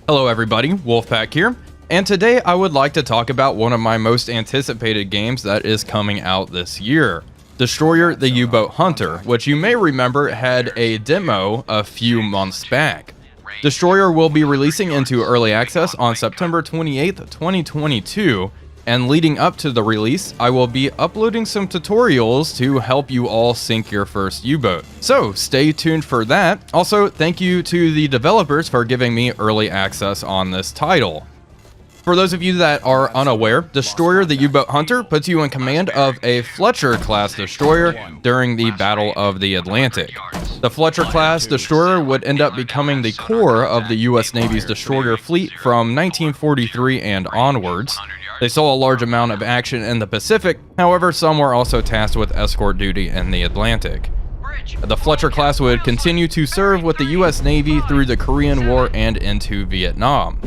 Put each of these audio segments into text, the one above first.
Hello everybody, Wolfpack here, and today I would like to talk about one of my most anticipated games that is coming out this year. Destroyer the U-Boat Hunter, which you may remember had a demo a few months back. Destroyer will be releasing into early access on September 28th, 2022, and leading up to the release, I will be uploading some tutorials to help you all sink your first U-boat. So stay tuned for that. Also, thank you to the developers for giving me early access on this title. For those of you that are unaware, Destroyer the U-Boat Hunter puts you in command of a Fletcher-class destroyer during the Battle of the Atlantic. The Fletcher-class destroyer would end up becoming the core of the U.S. Navy's destroyer fleet from 1943 and onwards. They saw a large amount of action in the Pacific, however some were also tasked with escort duty in the Atlantic. The Fletcher class would continue to serve with the U.S. Navy through the Korean War and into Vietnam.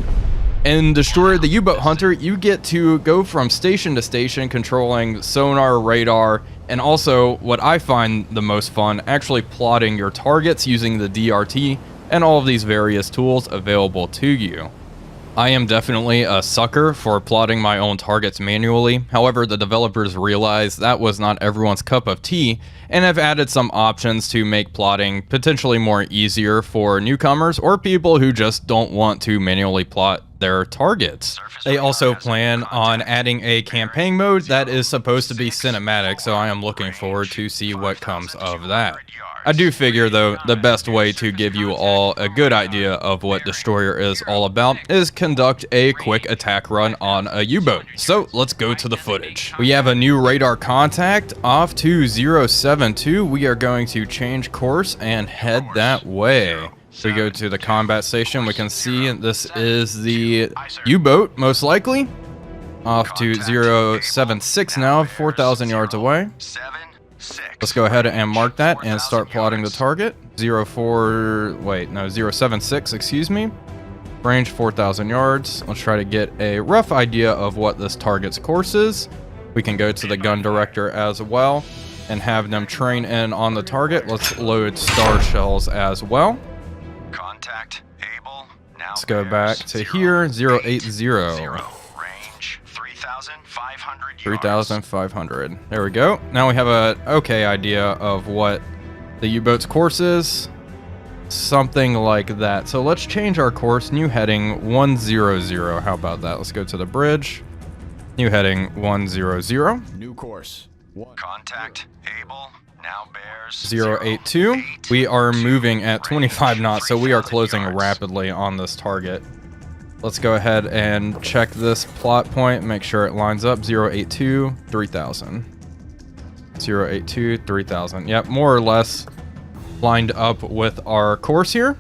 In Destroyer the U-Boat Hunter, you get to go from station to station controlling sonar, radar, and also, what I find the most fun, actually plotting your targets using the DRT and all of these various tools available to you. I am definitely a sucker for plotting my own targets manually. However, the developers realized that was not everyone's cup of tea and have added some options to make plotting potentially more easier for newcomers or people who just don't want to manually plot their targets. They also plan on adding a campaign mode that is supposed to be cinematic, so I am looking forward to see what comes of that. I do figure, though, the best way to give you all a good idea of what Destroyer is all about is conduct a quick attack run on a U-boat. So let's go to the footage. We have a new radar contact off to 072. We are going to change course and head that way. So we go to the combat station. We can see this is the U-boat, most likely. Off to 076 now, 4,000 yards away. Let's go ahead and mark that and start plotting the target. 076, excuse me. Range 4,000 yards. Let's try to get a rough idea of what this target's course is. We can go to the gun director as well and have them train in on the target. Let's load star shells as well. Contact able. Now let's go back to here, 080. Range 3,500 yards. 3,500. There we go. Now we have a okay idea of what the U-boat's course is. Something like that. So let's change our course. New heading 100. How about that? Let's go to the bridge. New heading 100. New course. Contact able. Now bears 082. We are moving at 25 knots, so we are closing rapidly on this target. Let's go ahead and check this plot point, make sure it lines up. 082, 3,000. 082, 3,000. Yep, more or less lined up with our course here.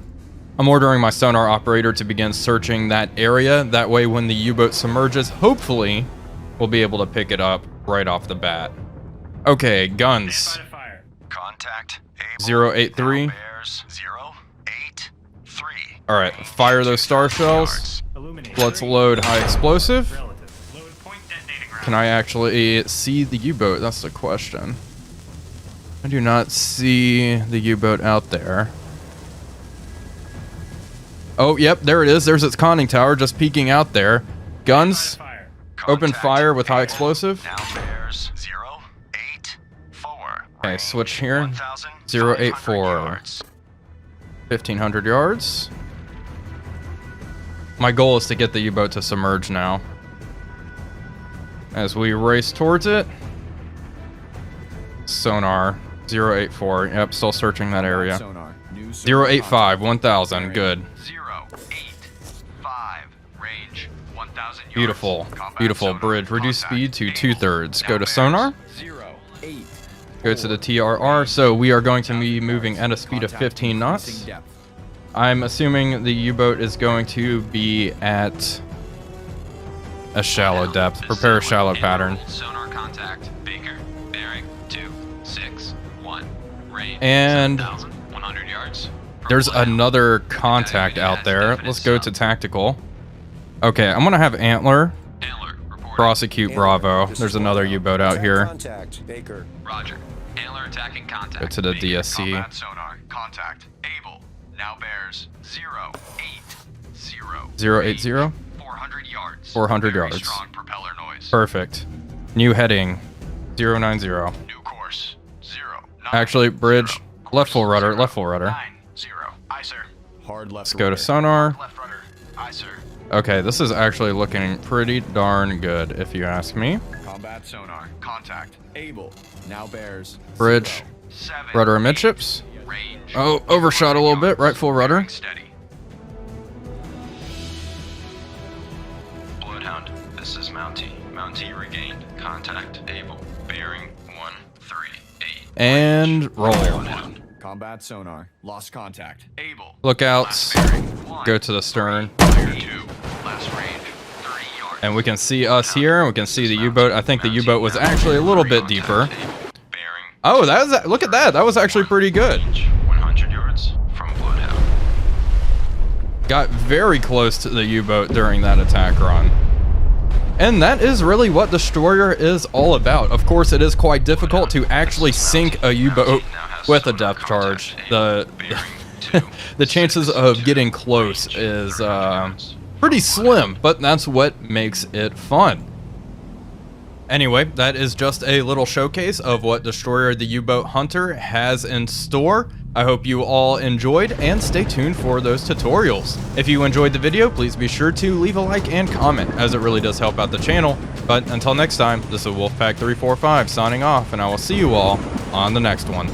I'm ordering my sonar operator to begin searching that area. That way, when the U-boat submerges, hopefully, we'll be able to pick it up right off the bat. Okay, guns. Contact 083. bears 083. All right, fire those star shells. Let's load high explosive. Can I actually see the U-boat? That's the question. I do not see the U-boat out there. Oh, yep, there it is. There's its conning tower just peeking out there. Guns. Open fire with high explosive. Now bears 084. Okay, switch here. 084. 1,500 yards. My goal is to get the U-boat to submerge now. As we race towards it. Sonar 084. Yep, still searching that area. 085, 1,000. Good. 085. Range 1,000 yards. Beautiful. Combat Beautiful sonar bridge. Reduce contact speed to able. 2/3. Go Now to sonar. bears 08. Go to the TRR. So we are going to be moving at a speed of 15 knots. I'm assuming the U-boat is going to be at a shallow depth. Prepare a shallow pattern. Sonar contact Baker. Bearing 261. Range And 7,100 yards. there's another contact out there. Let's go to tactical. Okay, I'm gonna have Antler prosecute Bravo. There's another U-boat out here. Contact Baker. Roger. Antler attacking contact. Go to the Baker. DSC. Combat sonar. Contact. Able. Now bears 087. 080. 400 yards. 400 Very yards. Strong propeller noise. Perfect. New heading 090. New course 0. Actually, bridge, left full rudder, left full rudder. 90. Aye, sir. Hard left. Let's go to sonar. Left rudder. Aye, sir. Okay, this is actually looking pretty darn good, if you ask me. Combat sonar. Contact. Able. Now bears. Bridge, 7. rudder amidships. Range. Oh, overshot a little bit, right full rudder. Steady. Bloodhound, this is Mountie. Mountie regained. Contact. Able. Bearing 138. And roll. Bloodhound. Combat sonar. Lost contact. Able. Lookouts, Last bearing 1. go to the stern. Fire 2. Last range 30 yards. And we can see us here, and we can see the U-boat. I think the U-boat was actually a little bit deeper. Bearing. Oh, that was, look at that. That was actually pretty good. 100 yards from Bloodhound. Got very close to the U-boat during that attack run. And that is really what Destroyer is all about. Of course, it is quite difficult to actually sink a U-boat with a depth charge. The chances of getting close is pretty slim, but that's what makes it fun. Anyway, that is just a little showcase of what Destroyer the U-Boat Hunter has in store. I hope you all enjoyed, and stay tuned for those tutorials. If you enjoyed the video, please be sure to leave a like and comment, as it really does help out the channel. But until next time, this is Wolfpack345 signing off, and I will see you all on the next one.